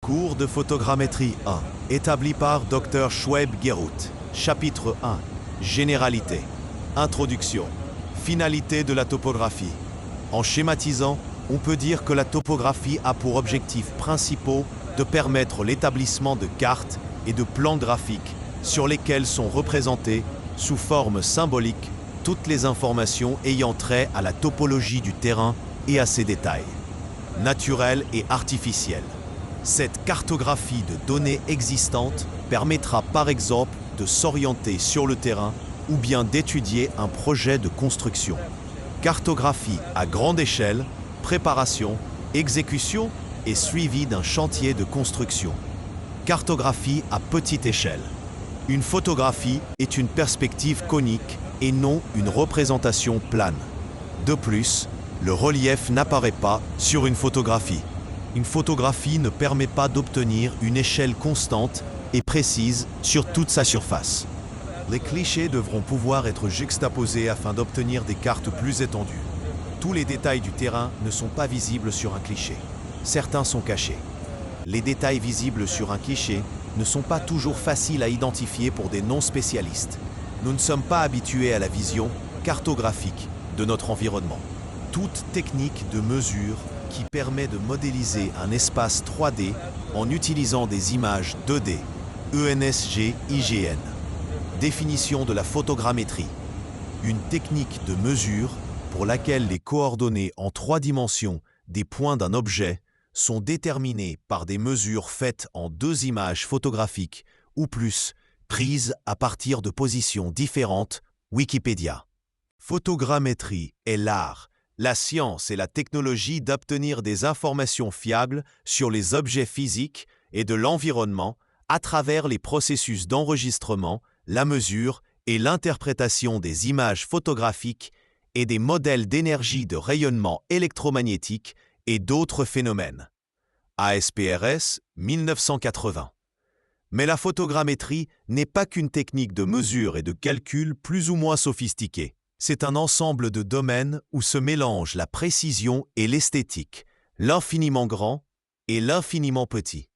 Cours de photogrammétrie 1, établi par Dr Shoaib Guerrout. Chapitre 1. Généralité. Introduction. Finalité de la topographie. En schématisant, on peut dire que la topographie a pour objectifs principaux de permettre l'établissement de cartes et de plans graphiques sur lesquels sont représentées, sous forme symbolique, toutes les informations ayant trait à la topologie du terrain et à ses détails, naturels et artificiels. Cette cartographie de données existantes permettra par exemple de s'orienter sur le terrain ou bien d'étudier un projet de construction. Cartographie à grande échelle, préparation, exécution et suivi d'un chantier de construction. Cartographie à petite échelle. Une photographie est une perspective conique et non une représentation plane. De plus, le relief n'apparaît pas sur une photographie. Une photographie ne permet pas d'obtenir une échelle constante et précise sur toute sa surface. Les clichés devront pouvoir être juxtaposés afin d'obtenir des cartes plus étendues. Tous les détails du terrain ne sont pas visibles sur un cliché. Certains sont cachés. Les détails visibles sur un cliché ne sont pas toujours faciles à identifier pour des non-spécialistes. Nous ne sommes pas habitués à la vision cartographique de notre environnement. Toute technique de mesure qui permet de modéliser un espace 3D en utilisant des images 2D, ENSG, IGN. Définition de la photogrammétrie. Une technique de mesure pour laquelle les coordonnées en 3 dimensions des points d'un objet sont déterminées par des mesures faites en 2 images photographiques ou plus, prises à partir de positions différentes. Wikipédia. Photogrammétrie est l'art, la science et la technologie d'obtenir des informations fiables sur les objets physiques et de l'environnement à travers les processus d'enregistrement, la mesure et l'interprétation des images photographiques et des modèles d'énergie de rayonnement électromagnétique et d'autres phénomènes. ASPRS 1980. Mais la photogrammétrie n'est pas qu'une technique de mesure et de calcul plus ou moins sophistiquée. C'est un ensemble de domaines où se mélangent la précision et l'esthétique, l'infiniment grand et l'infiniment petit.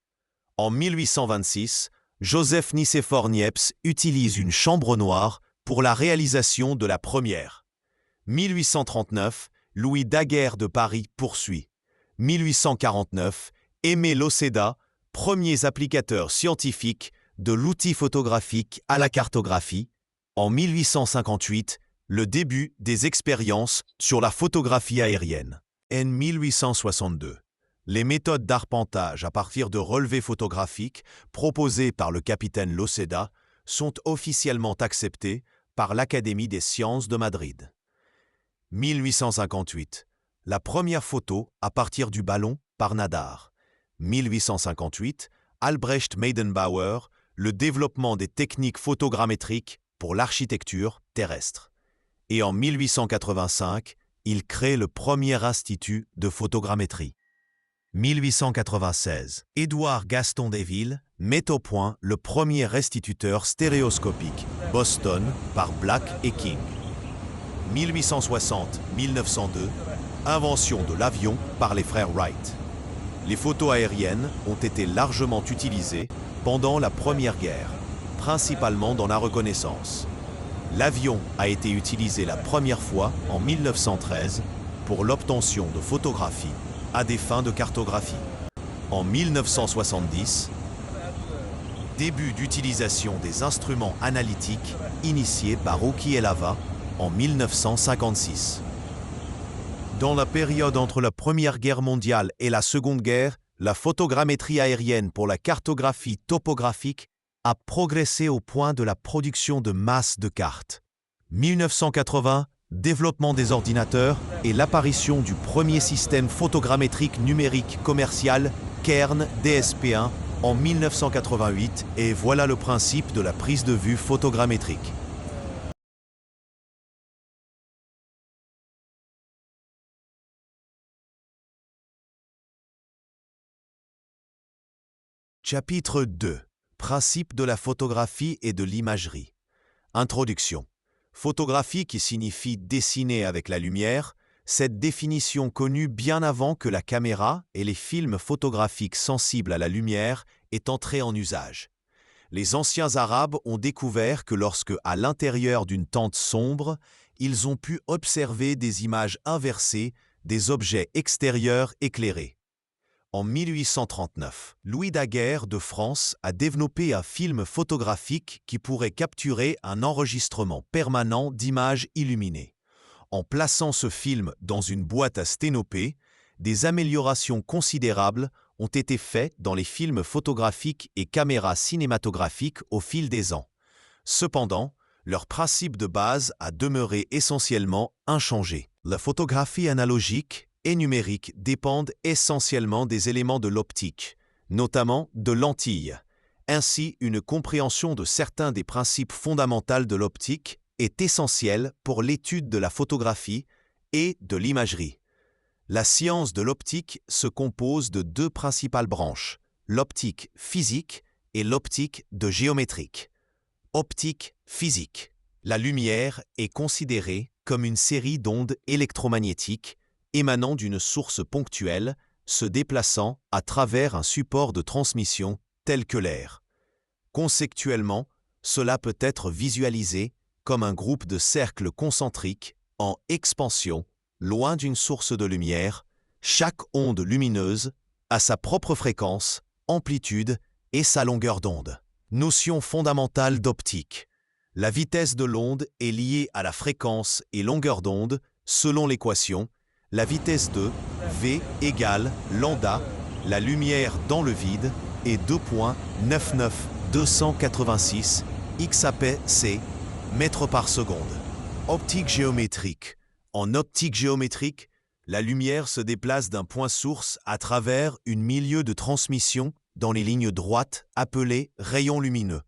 En 1826, Joseph Nicéphore Niepce utilise une chambre noire pour la réalisation de la première. 1839, Louis Daguerre de Paris poursuit. 1849, Aimé Locéda, premiers applicateurs scientifiques de l'outil photographique à la cartographie. En 1858, le début des expériences sur la photographie aérienne. En 1862, les méthodes d'arpentage à partir de relevés photographiques proposées par le capitaine Locéda sont officiellement acceptées par l'Académie des sciences de Madrid. 1858, la première photo à partir du ballon par Nadar. 1858, Albrecht Meydenbauer, le développement des techniques photogrammétriques pour l'architecture terrestre. Et en 1885, il crée le premier institut de photogrammétrie. 1896, Édouard Gaston Deville met au point le premier restituteur stéréoscopique, Boston, par Black et King. 1860-1902, invention de l'avion par les frères Wright. Les photos aériennes ont été largement utilisées pendant la Première Guerre, principalement dans la reconnaissance. L'avion a été utilisé la première fois en 1913 pour l'obtention de photographies à des fins de cartographie. En 1970, début d'utilisation des instruments analytiques initiés par Oki et Lava en 1956. Dans la période entre la Première Guerre mondiale et la Seconde Guerre, la photogrammétrie aérienne pour la cartographie topographique a progressé au point de la production de masse de cartes. 1980, développement des ordinateurs et l'apparition du premier système photogrammétrique numérique commercial Kern DSP1 en 1988, et voilà le principe de la prise de vue photogrammétrique. Chapitre 2. Principe de la photographie et de l'imagerie. Introduction. Photographie qui signifie dessiner avec la lumière, Cette définition connue bien avant que la caméra et les films photographiques sensibles à la lumière aient entré en usage. Les anciens Arabes ont découvert que lorsque, à l'intérieur d'une tente sombre, ils ont pu observer des images inversées des objets extérieurs éclairés. En 1839, Louis Daguerre de France a développé un film photographique qui pourrait capturer un enregistrement permanent d'images illuminées. En plaçant ce film dans une boîte à sténopée, des améliorations considérables ont été faites dans les films photographiques et caméras cinématographiques au fil des ans. Cependant, leur principe de base a demeuré essentiellement inchangé. La photographie analogique et numérique dépendent essentiellement des éléments de l'optique, notamment de lentilles. Ainsi, une compréhension de certains des principes fondamentaux de l'optique est essentielle pour l'étude de la photographie et de l'imagerie. La science de l'optique se compose de deux principales branches, l'optique physique et l'optique de géométrique. Optique physique. La lumière est considérée comme une série d'ondes électromagnétiques émanant d'une source ponctuelle, se déplaçant à travers un support de transmission tel que l'air. Conceptuellement, cela peut être visualisé comme un groupe de cercles concentriques en expansion, loin d'une source de lumière. Chaque onde lumineuse a sa propre fréquence, amplitude et sa longueur d'onde. Notion fondamentale d'optique. La vitesse de l'onde est liée à la fréquence et longueur d'onde selon l'équation la vitesse de V égale lambda, la lumière dans le vide, est 2.99286 XAPC mètres par seconde. Optique géométrique. En optique géométrique, la lumière se déplace d'un point source à travers un milieu de transmission dans les lignes droites appelées rayons lumineux.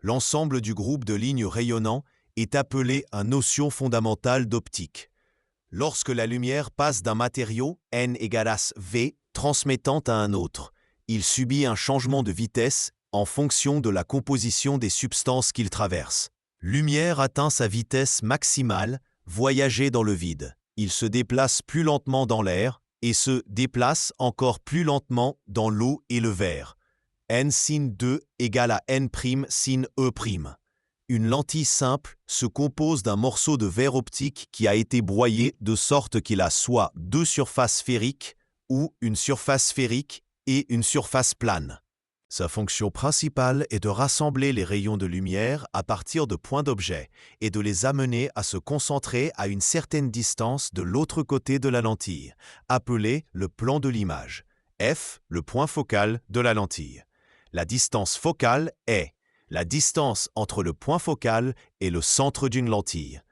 L'ensemble du groupe de lignes rayonnants est appelé une notion fondamentale d'optique. Lorsque la lumière passe d'un matériau N égale V transmettant à un autre, il subit un changement de vitesse en fonction de la composition des substances qu'il traverse. Lumière atteint sa vitesse maximale, voyager dans le vide. Il se déplace plus lentement dans l'air et se déplace encore plus lentement dans l'eau et le verre. N sin 2 égale à N' sin E'. Une lentille simple se compose d'un morceau de verre optique qui a été broyé de sorte qu'il a soit deux surfaces sphériques ou une surface sphérique et une surface plane. Sa fonction principale est de rassembler les rayons de lumière à partir de points d'objets et de les amener à se concentrer à une certaine distance de l'autre côté de la lentille, appelé le plan de l'image. F, le point focal de la lentille. La distance focale est la distance entre le point focal et le centre d'une lentille.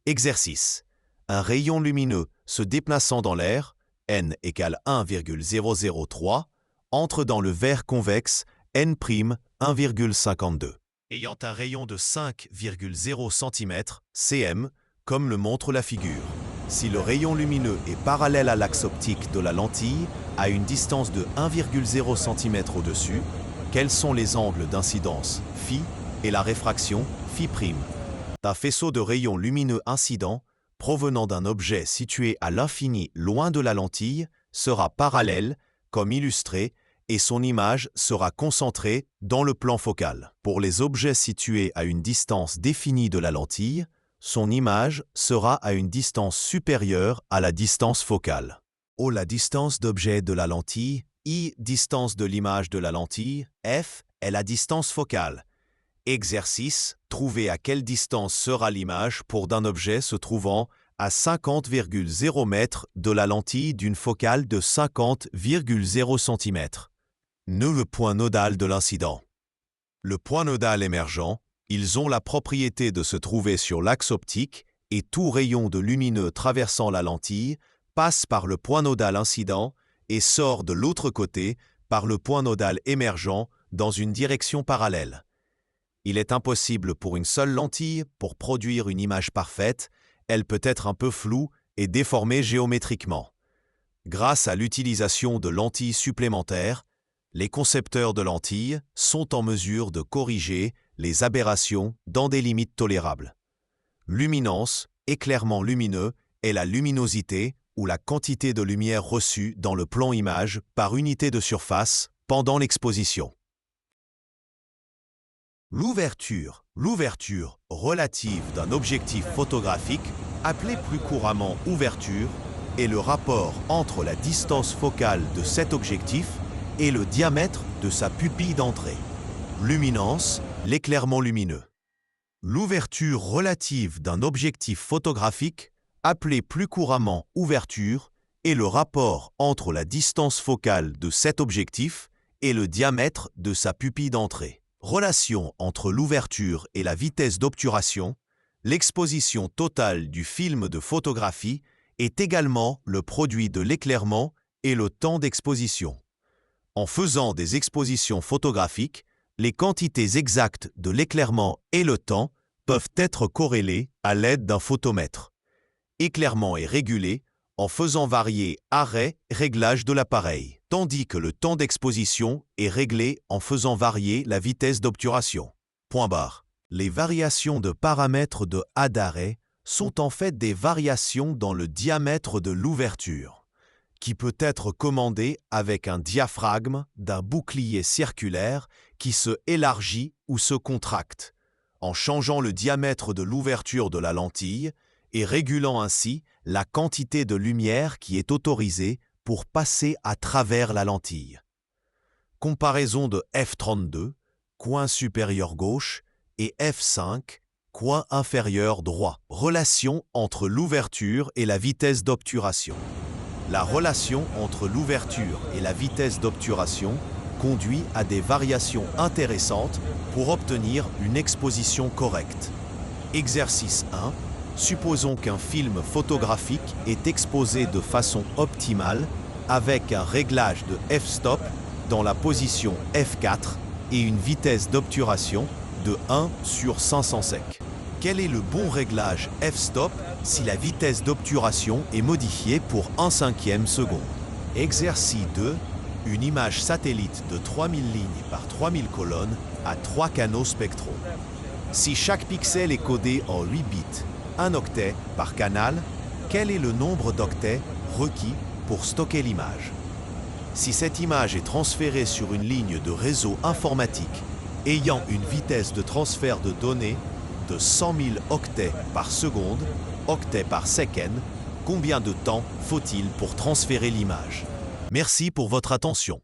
Exercice. Un rayon lumineux se déplaçant dans l'air, n égale 1,003, entre dans le verre convexe n' 1,52. Ayant un rayon de 5,0 cm, cm, comme le montre la figure. Si le rayon lumineux est parallèle à l'axe optique de la lentille, à une distance de 1,0 cm au-dessus, quels sont les angles d'incidence φ et la réfraction φ'? Un faisceau de rayons lumineux incidents provenant d'un objet situé à l'infini loin de la lentille sera parallèle, comme illustré, et son image sera concentrée dans le plan focal. Pour les objets situés à une distance définie de la lentille, son image sera à une distance supérieure à la distance focale. O la distance d'objet de la lentille, I distance de l'image de la lentille, F est la distance focale. Exercice, trouver à quelle distance sera l'image pour d'un objet se trouvant à 50,0 mètres de la lentille d'une focale de 50,0 cm. Nœud le point nodal de l'incident. Le point nodal émergent, ils ont la propriété de se trouver sur l'axe optique et tout rayon de lumineux traversant la lentille passe par le point nodal incident et sort de l'autre côté par le point nodal émergent dans une direction parallèle. Il est impossible pour une seule lentille pour produire une image parfaite, elle peut être un peu floue et déformée géométriquement. Grâce à l'utilisation de lentilles supplémentaires, les concepteurs de lentilles sont en mesure de corriger les aberrations dans des limites tolérables. Luminance, éclairement lumineux est la luminosité ou la quantité de lumière reçue dans le plan image par unité de surface pendant l'exposition. L'ouverture relative d'un objectif photographique, appelée plus couramment ouverture, est le rapport entre la distance focale de cet objectif et le diamètre de sa pupille d'entrée. Luminance, l'éclairement lumineux. L'ouverture relative d'un objectif photographique, appelée plus couramment ouverture, est le rapport entre la distance focale de cet objectif et le diamètre de sa pupille d'entrée. Relation entre l'ouverture et la vitesse d'obturation, l'exposition totale du film de photographie est également le produit de l'éclairement et le temps d'exposition. En faisant des expositions photographiques, les quantités exactes de l'éclairement et le temps peuvent être corrélées à l'aide d'un photomètre. Éclairement est régulé en faisant varier arrêt-réglage de l'appareil, tandis que le temps d'exposition est réglé en faisant varier la vitesse d'obturation. Point barre. Les variations de paramètres de A d'arrêt sont en fait des variations dans le diamètre de l'ouverture, qui peut être commandé avec un diaphragme d'un bouclier circulaire qui se élargit ou se contracte, en changeant le diamètre de l'ouverture de la lentille et régulant ainsi la quantité de lumière qui est autorisée pour passer à travers la lentille. Comparaison de f32, coin supérieur gauche, et f5, coin inférieur droit. Relation entre l'ouverture et la vitesse d'obturation. La relation entre l'ouverture et la vitesse d'obturation conduit à des variations intéressantes pour obtenir une exposition correcte. Exercice 1. Supposons qu'un film photographique est exposé de façon optimale avec un réglage de f-stop dans la position f4 et une vitesse d'obturation de 1/500 sec. Quel est le bon réglage f-stop si la vitesse d'obturation est modifiée pour 1/5 seconde? Exercice 2. Une image satellite de 3000 lignes par 3000 colonnes a 3 canaux spectraux. Si chaque pixel est codé en 8 bits, 1 octet par canal, quel est le nombre d'octets requis pour stocker l'image? Si cette image est transférée sur une ligne de réseau informatique ayant une vitesse de transfert de données de 100 000 octets par seconde, octets par second, combien de temps faut-il pour transférer l'image? Merci pour votre attention.